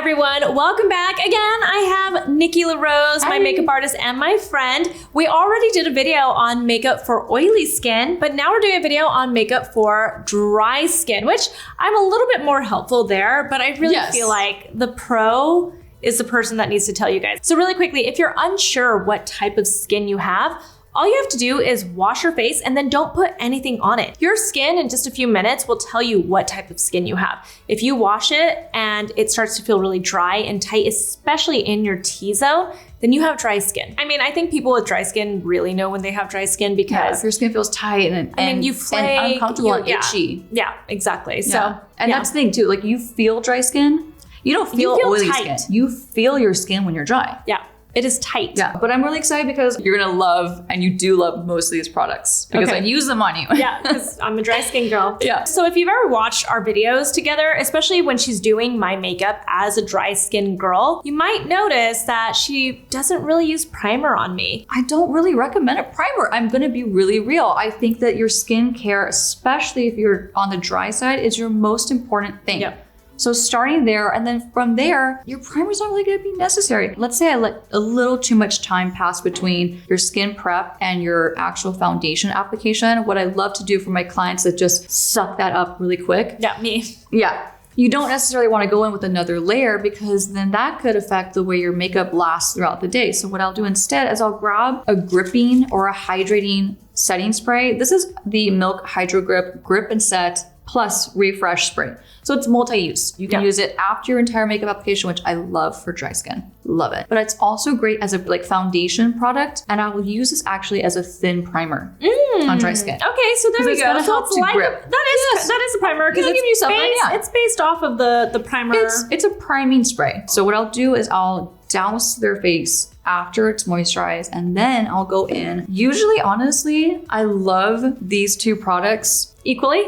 everyone, welcome back again. I have Nikki La Rose, my makeup artist and my friend. We already did a video on makeup for oily skin, but now we're doing a video on makeup for dry skin, which I'm a little bit more helpful there, but I really feel like the pro is the person that needs to tell you guys. So really quickly, if you're unsure what type of skin you have, all you have to do is wash your face and then don't put anything on it. Your skin in just a few minutes will tell you what type of skin you have. If you wash it and it starts to feel really dry and tight, especially in your T-zone, then you have dry skin. I mean, I think people with dry skin really know when they have dry skin because if your skin feels tight and you flake, and uncomfortable and itchy. Yeah, exactly. So, and that's the thing too, like you feel dry skin, you don't feel oily skin. You feel your skin when you're dry. Yeah. It is tight. Yeah, but I'm really excited because you're gonna love, and you do love most of these products because I use them on you. Yeah, because I'm a dry skin girl. Yeah. So if you've ever watched our videos together, especially when she's doing my makeup as a dry skin girl, you might notice that she doesn't really use primer on me. I don't really recommend a primer. I'm gonna be really real. I think that your skincare, especially if you're on the dry side, is your most important thing. Yep. So starting there, and then from there, your primer's not really gonna be necessary. Let's say I let a little too much time pass between your skin prep and your actual foundation application. What I love to do for my clients is just suck that up really quick. Yeah, me. Yeah. You don't necessarily want to go in with another layer because then that could affect the way your makeup lasts throughout the day. So what I'll do instead is I'll grab a gripping or a hydrating setting spray. This is the Milk Hydro Grip and Set plus refresh spray. So it's multi-use. You can use it after your entire makeup application, which I love for dry skin. Love it. But it's also great as a foundation product. And I will use this actually as a thin primer on dry skin. Okay, so there we go. So it's like that is a primer because it's based off of the primer. It's a priming spray. So what I'll do is I'll douse their face after it's moisturized, and then I'll go in. Usually, honestly, I love these two products equally,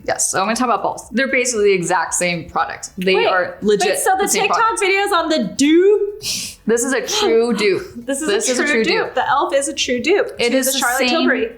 yes. So I'm gonna talk about both. They're basically the exact same product. They are legit. So the TikTok videos on the dupe. This is a true dupe. This is a true dupe. The e.l.f. is a true dupe. It is the Charlotte Tilbury.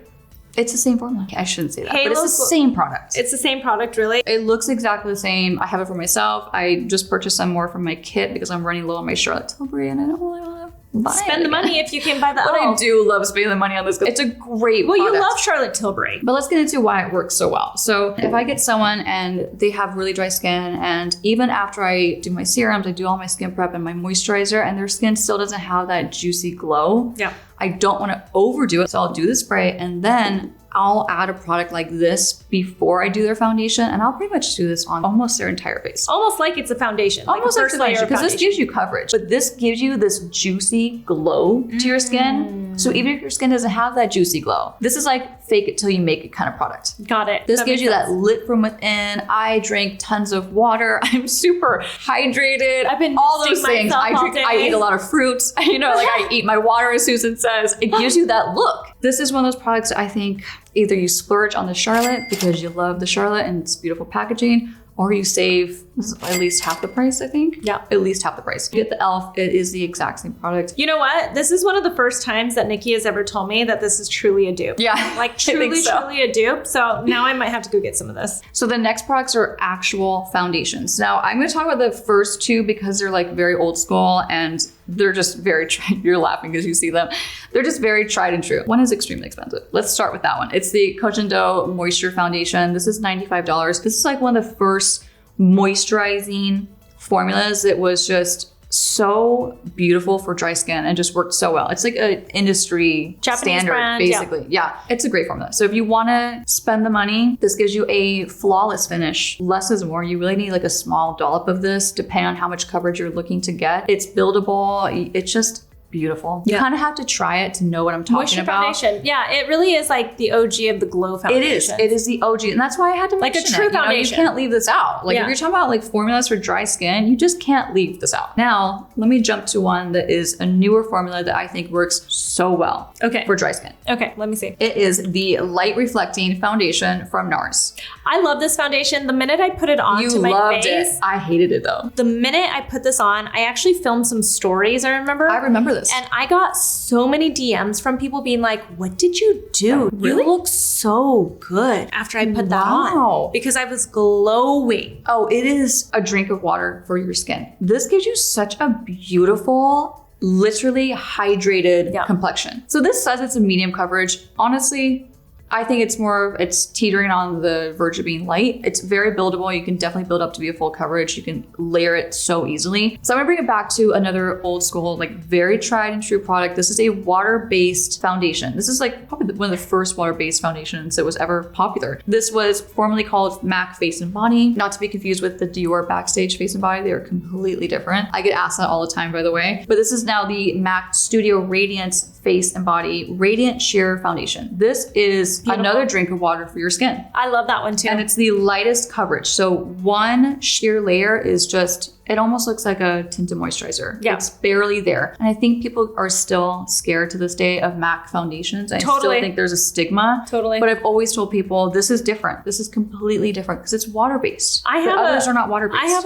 It's the same formula. I shouldn't say that, but it's the same product. It's the same product, really? It looks exactly the same. I have it for myself. I just purchased some more from my kit because I'm running low on my Charlotte Tilbury and I don't really want to buy Spend the money if you can buy the e.l.f. But I do love spending the money on this. It's a great product. You love Charlotte Tilbury. But let's get into why it works so well. So if I get someone and they have really dry skin, and even after I do my serums, I do all my skin prep and my moisturizer, and their skin still doesn't have that juicy glow, I don't want to overdo it. So I'll do the spray and then I'll add a product like this before I do their foundation, and I'll pretty much do this on almost their entire face. Almost like it's a foundation. Almost like a foundation, because this gives you coverage, but this gives you this juicy glow to your skin. So even if your skin doesn't have that juicy glow, this is like fake it till you make it kind of product. Got it. This gives you that lit from within. I drink tons of water. I'm super hydrated. I've been all those things. I eat a lot of fruits. You know, like I eat my water, as Susan says. It gives you that look. This is one of those products that I think either you splurge on the Charlotte because you love the Charlotte and it's beautiful packaging, or you save at least half the price, I think. Yeah, at least half the price. You get the e.l.f. It is the exact same product. You know what? This is one of the first times that Nikki has ever told me that this is truly a dupe. Yeah, like truly a dupe. So now I might have to go get some of this. So the next products are actual foundations. Now I'm going to talk about the first two because they're like very old school and they're just very, you're laughing because you see them. They're just very tried and true. One is extremely expensive. Let's start with that one. It's the Cochindo Moisture Foundation. This is $95. This is like one of the first moisturizing formulas. It was just so beautiful for dry skin and just worked so well. It's like an industry Japanese standard, brand, basically. Yeah, it's a great formula. So if you want to spend the money, this gives you a flawless finish. Less is more. You really need like a small dollop of this, depending on how much coverage you're looking to get. It's buildable. It's just beautiful. You kind of have to try it to know what I'm talking about. Moisture foundation. Yeah, it really is like the OG of the glow foundation. It is the OG. And that's why I had to mention like a true foundation. You can't leave this out. Like if you're talking about like formulas for dry skin, you just can't leave this out. Now, let me jump to one that is a newer formula that I think works so well for dry skin. Okay, let me see. It is the Light Reflecting Foundation from NARS. I love this foundation. The minute I put it on to my face. I hated it though. The minute I put this on, I actually filmed some stories, I remember. I remember this. this. And I got so many DMs from people being like, what did you do? Really? You look so good after I put that on. Because I was glowing. Oh, it is a drink of water for your skin. This gives you such a beautiful, literally hydrated complexion. So this says it's a medium coverage. Honestly, I think it's teetering on the verge of being light. It's very buildable. You can definitely build up to be a full coverage. You can layer it so easily. So I'm gonna bring it back to another old school, like very tried and true product. This is a water-based foundation. This is like probably one of the first water-based foundations that was ever popular. This was formerly called MAC Face and Body, not to be confused with the Dior Backstage Face and Body. They are completely different. I get asked that all the time, by the way. But this is now the MAC Studio Radiance Face and Body Radiant Sheer Foundation. This is another drink of water for your skin. I love that one too. And it's the lightest coverage. So one sheer layer is just, it almost looks like a tinted moisturizer. Yeah. It's barely there. And I think people are still scared to this day of MAC foundations. I still think there's a stigma. Totally. But I've always told people this is different. This is completely different because it's water-based. Others are not water-based. I have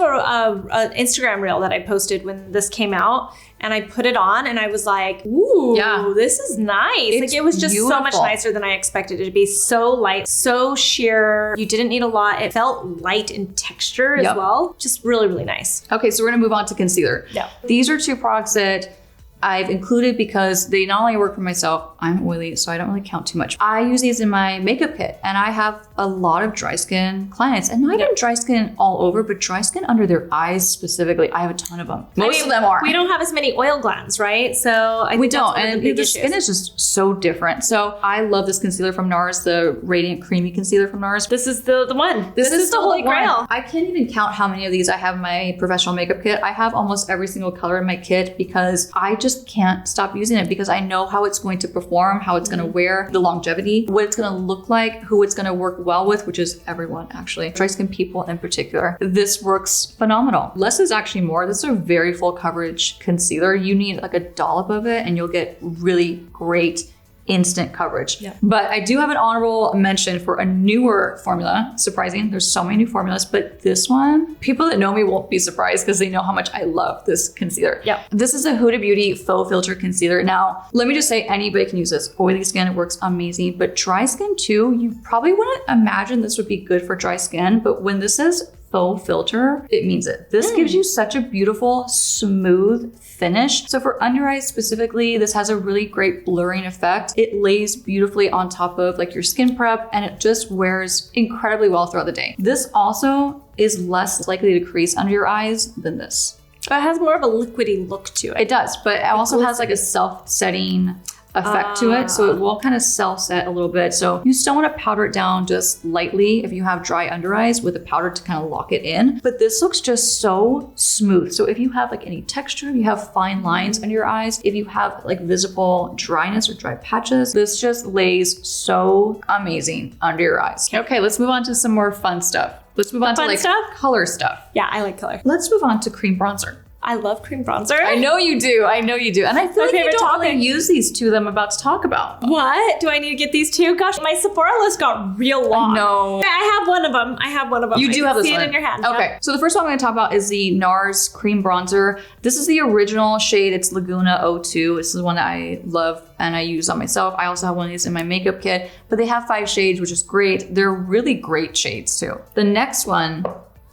an Instagram reel that I posted when this came out. And I put it on and I was like, ooh, this is nice. It was just so much nicer than I expected it to be. So light, so sheer. You didn't need a lot. It felt light in texture as well. Just really, really nice. Okay, so we're gonna move on to concealer. Yeah. These are two products that I've included because they not only work for myself, I'm oily, so I don't really count too much. I use these in my makeup kit and I have a lot of dry skin clients, and not even dry skin all over, but dry skin under their eyes specifically. I have a ton of them. Most of them are. We don't have as many oil glands, right? So we don't, and the skin is just so different. So I love this concealer from NARS, the Radiant Creamy Concealer from NARS. This is the one. This is the holy grail. I can't even count how many of these I have in my professional makeup kit. I have almost every single color in my kit because I just can't stop using it because I know how it's going to perform, how it's going to wear, the longevity, what it's going to look like, who it's going to work well with, which is everyone actually, dry skin people in particular. This works phenomenal. Less is actually more. This is a very full coverage concealer. You need like a dollop of it and you'll get really great instant coverage. Yeah. But I do have an honorable mention for a newer formula. Surprising, there's so many new formulas, but this one, people that know me won't be surprised because they know how much I love this concealer. Yeah. This is a Huda Beauty FauxFilter concealer. Now, let me just say anybody can use this. Oily skin, it works amazing, but dry skin too, you probably wouldn't imagine this would be good for dry skin, but when this says FauxFilter, it means it. This gives you such a beautiful, smooth finish. So for under eyes specifically, this has a really great blurring effect. It lays beautifully on top of like your skin prep and it just wears incredibly well throughout the day. This also is less likely to crease under your eyes than this. It has more of a liquidy look to it. It does, but it also has like a self-setting effect to it. So it will kind of self-set a little bit. So you still want to powder it down just lightly if you have dry under eyes with a powder to kind of lock it in. But this looks just so smooth. So if you have like any texture, if you have fine lines under your eyes, if you have like visible dryness or dry patches, this just lays so amazing under your eyes. Okay, let's move on to some more fun stuff. Let's move on to like color stuff. Yeah, I like color. Let's move on to cream bronzer. I love cream bronzer. I know you do. I know you do. And I feel like you don't really use these two that I'm about to talk about. What? Do I need to get these two? Gosh, my Sephora list got real long. No. I have one of them. You do have this one. See it in your hand. Okay. Yeah. So the first one I'm going to talk about is the NARS cream bronzer. This is the original shade. It's Laguna 02. This is one that I love and I use on myself. I also have one of these in my makeup kit, but they have 5 shades, which is great. They're really great shades too. The next one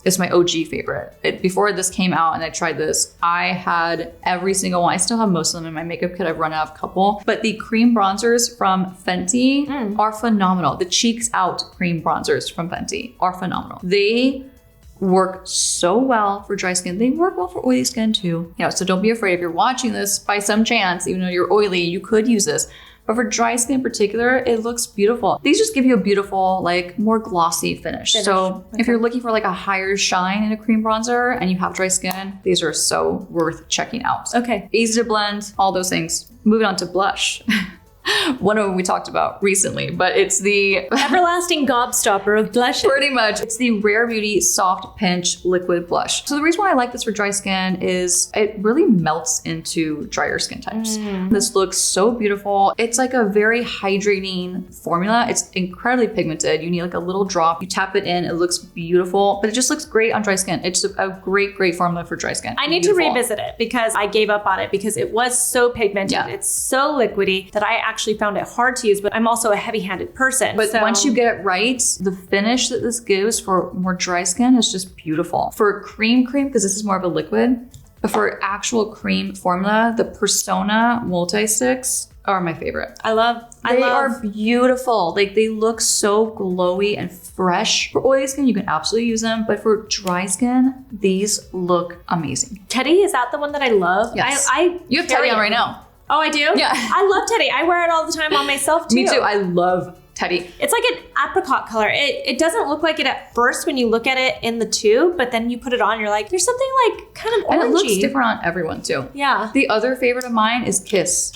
is my OG favorite. Before this came out and I tried this, I had every single one. I still have most of them in my makeup kit. I've run out of a couple, but the cream bronzers from Fenty are phenomenal. The Cheeks Out cream bronzers from Fenty are phenomenal. They work so well for dry skin. They work well for oily skin too. You know, so don't be afraid if you're watching this by some chance, even though you're oily, you could use this. But for dry skin in particular, it looks beautiful. These just give you a beautiful, like more glossy finish. So if you're looking for like a higher shine in a cream bronzer and you have dry skin, these are so worth checking out. Okay. Easy to blend, all those things. Moving on to blush. One of them we talked about recently, but it's the everlasting gobstopper of blushes. Pretty much. It's the Rare Beauty Soft Pinch Liquid Blush. So the reason why I like this for dry skin is it really melts into drier skin types. This looks so beautiful. It's like a very hydrating formula. It's incredibly pigmented. You need like a little drop. You tap it in, it looks beautiful, but it just looks great on dry skin. It's a great formula for dry skin. I need to revisit it because I gave up on it because it was so pigmented. Yeah. It's so liquidy that I actually found it hard to use, but I'm also a heavy-handed person. But once you get it right, the finish that this gives for more dry skin is just beautiful. For cream, because this is more of a liquid, but for actual cream formula, the Persona multi-sticks are my favorite. They are beautiful. Like they look so glowy and fresh. For oily skin, you can absolutely use them, but for dry skin, these look amazing. Teddy, is that the one that I love? Yes. You have carry Teddy on it. right now. Oh, I do? Yeah. I love Teddy. I wear it all the time on myself too. Me too. I love Teddy. It's like an apricot color. It doesn't look like it at first when you look at it in the tube, but then you put it on, you're like, there's something like kind of orangey. And it looks different on everyone too. Yeah. The other favorite of mine is Kiss.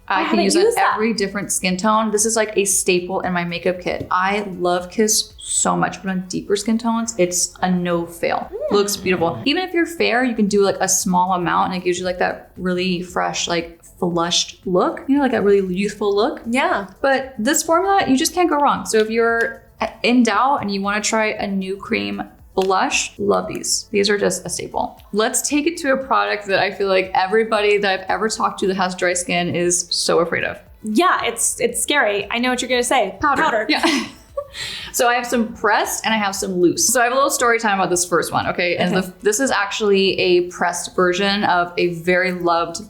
I can use it every different skin tone. This is like a staple in my makeup kit. I love Kiss so much, but on deeper skin tones, it's a no fail. Looks beautiful. Even if you're fair, you can do like a small amount and it gives you like that really fresh, like flushed look, you know, like a really youthful look. Yeah. But this formula, you just can't go wrong. So if you're in doubt and you want to try a new cream blush, love these. These are just a staple. Let's take it to a product that I feel like everybody that I've ever talked to that has dry skin is so afraid of. Yeah, it's scary. I know what you're gonna say. Powder. Yeah. So I have some pressed and I have some loose. So I have a little story time about this first one, okay? And this is actually a pressed version of a very loved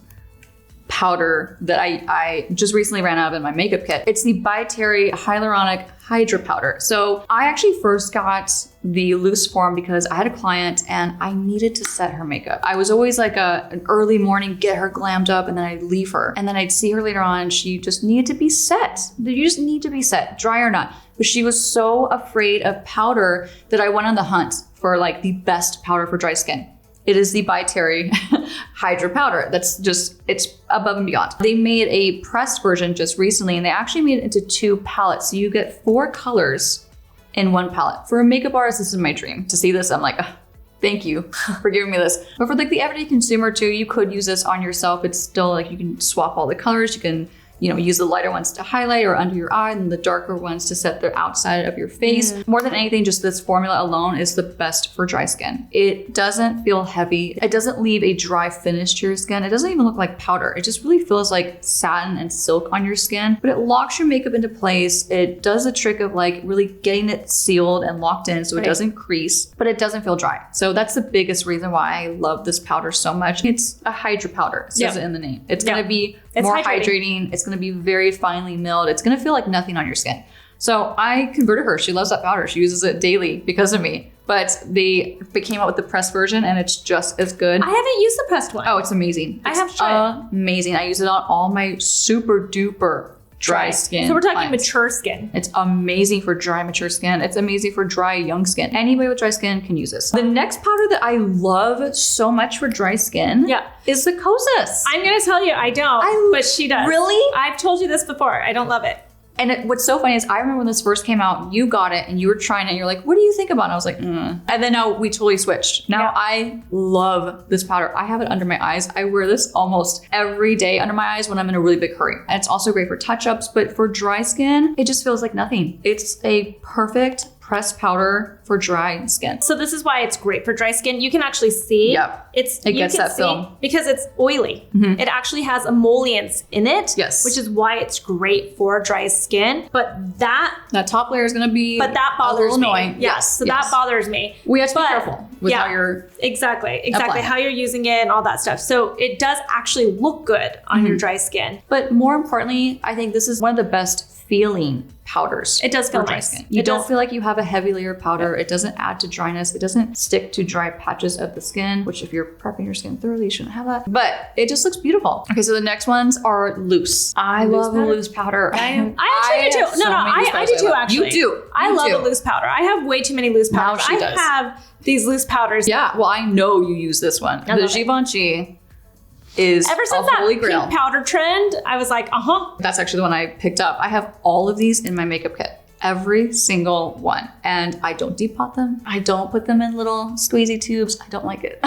powder that I just recently ran out of in my makeup kit. It's the By Terry Hyaluronic Hydra-Powder. So I actually first got the loose form because I had a client and I needed to set her makeup. I was always like an early morning, get her glammed up, and then I'd leave her. And then I'd see her later on and she just needed to be set. You just need to be set, dry or not. But she was so afraid of powder that I went on the hunt for like the best powder for dry skin. It is the By Terry Hydra-Powder. That's just, it's above and beyond. They made a pressed version just recently and they actually made it into 2 palettes. So you get 4 colors in 1 palette. For a makeup artist, this is my dream. To see this, I'm like, thank you for giving me this. But for like the everyday consumer too, you could use this on yourself. It's still like you can swap all the colors. You can, you know, use the lighter ones to highlight or under your eye and the darker ones to set the outside of your face. More than anything, just this formula alone is the best for dry skin. It doesn't feel heavy. It doesn't leave a dry finish to your skin. It doesn't even look like powder. It just really feels like satin and silk on your skin, but it locks your makeup into place. It does the trick of like really getting it sealed and locked in so it doesn't crease, but it doesn't feel dry. So that's the biggest reason why I love this powder so much. It's a Hydra powder, it says it in the name. It's gonna be more hydrating. It's going to be very finely milled. It's going to feel like nothing on your skin. So I converted her. She loves that powder. She uses it daily because of me. But they came out with the pressed version and it's just as good. I haven't used the pressed one. Oh, it's amazing. I have tried. Amazing. I use it on all my super duper dry skin. So we're talking clients. mature skin. It's amazing for dry, mature skin. It's amazing for dry, young skin. Anybody with dry skin can use this. The next powder that I love so much for dry skin is the Kosas. I'm going to tell you, I don't, but she does. Really? I've told you this before. I don't love it. And what's so funny is I remember when this first came out, you got it and you were trying it and you're like, what do you think about it? And I was like, And then now we totally switched. Now I love this powder. I have it under my eyes. I wear this almost every day under my eyes when I'm in a really big hurry. And it's also great for touch-ups, but for dry skin, it just feels like nothing. It's a perfect pressed powder for dry skin. So this is why it's great for dry skin. You can actually see it gets that film because it's oily. It actually has emollients in it, which is why it's great for dry skin. But that top layer is going to be that bothers me. annoying. Yes, so that bothers me. We have to be careful with how you're exactly how you're using it and all that stuff. So it does actually look good on your dry skin. But more importantly, I think this is one of the best feeling powders. It does feel dry nice. Skin. You don't feel like you have a heavy layer of powder. It doesn't add to dryness. It doesn't stick to dry patches of the skin, which if you're prepping your skin thoroughly, you shouldn't have that. But it just looks beautiful. Okay, so the next ones are loose. I love a loose powder. I actually do too. I do too, actually. You do. I love a loose powder. I have way too many loose powders. Now she does. I have these loose powders. Yeah, well, I know you use this one. The Givenchy is Ever since a that holy grail. pink powder trend, I was like, That's actually the one I picked up. I have all of these in my makeup kit. Every single one. And I don't depot them. I don't put them in little squeezy tubes. I don't like it.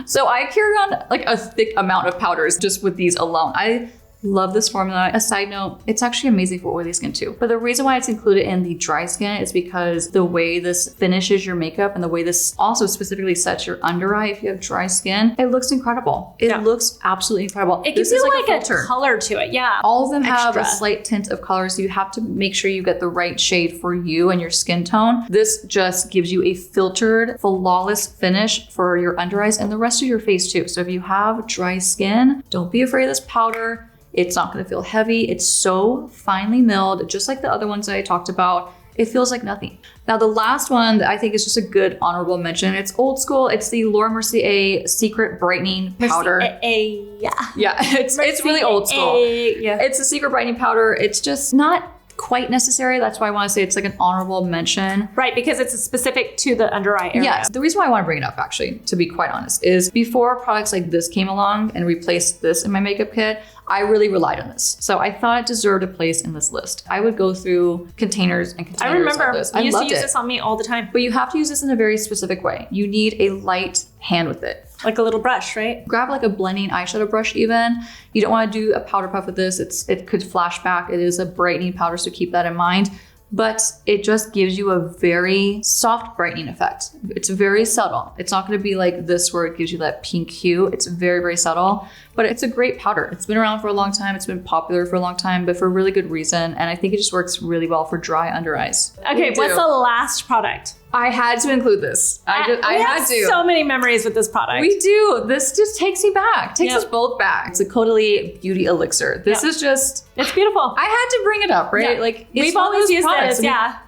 So I carry on like a thick amount of powders just with these alone. I love this formula. A side note, it's actually amazing for oily skin too. But the reason why it's included in the dry skin is because the way this finishes your makeup and the way this also specifically sets your under eye if you have dry skin, it looks incredible. It looks absolutely incredible. it gives you like a color to it. Yeah. All of them have a Extra. slight tint of color, so you have to make sure you get the right shade for you and your skin tone. This just gives you a filtered, flawless finish for your under eyes and the rest of your face too. So if you have dry skin, don't be afraid of this powder. It's not going to feel heavy. It's so finely milled, just like the other ones that I talked about. It feels like nothing. Now, the last one that I think is just a good honorable mention, it's old school. It's the Laura Mercier Secret Brightening Powder. Yeah. Yeah, it's really old school. Yeah. It's a secret brightening powder. It's just not quite necessary. That's why I want to say it's like an honorable mention. Right, because it's specific to the under eye area. Yes. The reason why I want to bring it up, actually, to be quite honest, is before products like this came along and replaced this in my makeup kit, I really relied on this. So I thought it deserved a place in this list. I would go through containers and containers I remember of this. you used to loved use it. this on me all the time. But you have to use this in a very specific way. You need a light hand with it. Like a little brush, right? Grab like a blending eyeshadow brush even. You don't want to do a powder puff with this. It could flash back. It is a brightening powder, so keep that in mind. But it just gives you a very soft brightening effect. It's very subtle. It's not going to be like this where it gives you that pink hue. It's very, very subtle, but it's a great powder. It's been around for a long time. It's been popular for a long time, but for a really good reason. And I think it just works really well for dry under eyes. Okay, what's the last product? I had to include this. I had to. So many memories with this product. We do. This just takes me back. Takes us both back. It's a Caudalie Beauty Elixir. This is just... It's beautiful. I had to bring it up, right? Yeah. Like We've always used this,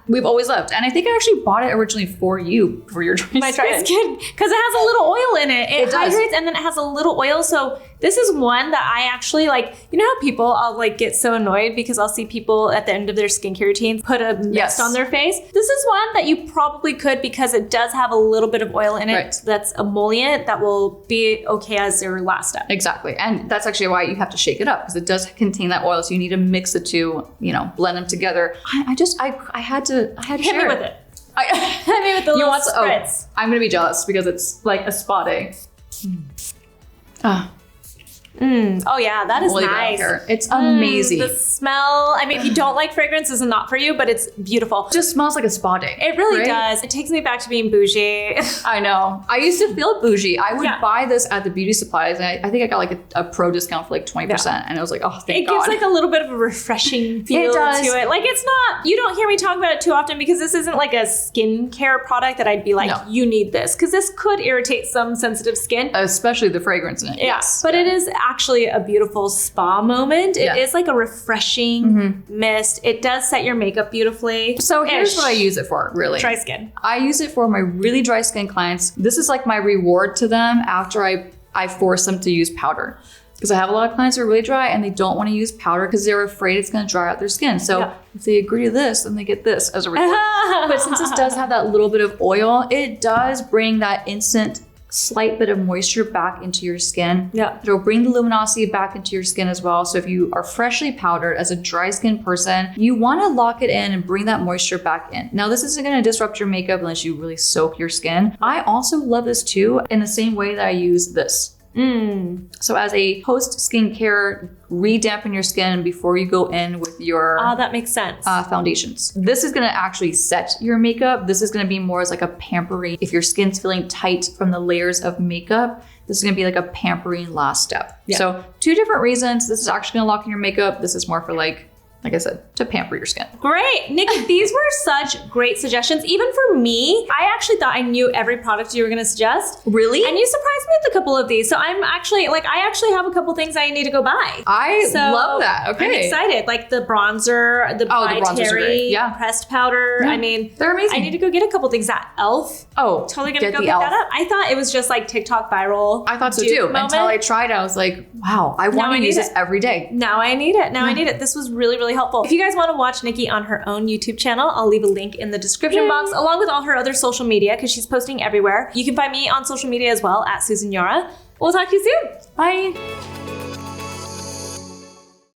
We've always loved. And I think I actually bought it originally for you, for your dry My dry skin, because it has a little oil in it. It does. hydrates and then it has a little oil. So this is one that I actually like. You know how people, I'll like get so annoyed because I'll see people at the end of their skincare routines put a mist on their face. This is one that you probably could because it does have a little bit of oil in it. Right. That's emollient that will be okay as your last step. Exactly. And that's actually why you have to shake it up, because it does contain that oil. So you need to mix the two, blend them together. I had to Hit share me with it. Hit me with the little spritz. I'm going to be jealous because it's like a spa day. Oh yeah, that is nice. It's amazing. The smell. I mean, if you don't like fragrance, this is not for you, but it's beautiful. It just smells like a spa day. It really does. It takes me back to being bougie. I know. I used to feel bougie. I would buy this at the beauty supplies. And I think I got like a pro discount for like 20%. And I was like, oh, thank God. It gives like a little bit of a refreshing feel to it. Like it's not, you don't hear me talk about it too often because this isn't like a skincare product that I'd be like, you need this. Because this could irritate some sensitive skin. Especially the fragrance in it. Yes. But it is actually a beautiful spa moment. It is like a refreshing mist. It does set your makeup beautifully. So here's what I use it for, really. Dry skin. I use it for my really dry skin clients. This is like my reward to them after I force them to use powder. Because I have a lot of clients who are really dry and they don't want to use powder because they're afraid it's going to dry out their skin. So if they agree to this, then they get this as a reward. But since this does have that little bit of oil, it does bring that instant slight bit of moisture back into your skin. Yeah. It'll bring the luminosity back into your skin as well. So if you are freshly powdered as a dry skin person, you want to lock it in and bring that moisture back in. Now, this isn't going to disrupt your makeup unless you really soak your skin. I also love this too in the same way that I use this. So as a post skincare, re-dampen your skin before you go in with your that makes sense. Foundations. This is going to actually set your makeup. This is going to be more as like a pampering. If your skin's feeling tight from the layers of makeup, this is going to be like a pampering last step. So 2 different reasons. This is actually going to lock in your makeup. This is more for like I said, to pamper your skin. Great. Nikki, these were such great suggestions. Even for me, I actually thought I knew every product you were going to suggest. Really? And you surprised me with a couple of these. So I'm actually, I actually have a couple things I need to go buy. I love that. Okay. I'm excited. Like the bronzer, the by Terry pressed powder. Yeah. I mean, they're amazing. I need to go get a couple things at e.l.f. Oh, totally going to go pick that up. I thought it was just like TikTok viral. I thought so too. Until I tried it, I was like, wow, I want to use this every day. Now I need it. I need it. This was really, really really helpful. If you guys want to watch Nikki on her own YouTube channel, I'll leave a link in the description box along with all her other social media because she's posting everywhere. You can find me on social media as well at Susan Yara. We'll talk to you soon. Bye.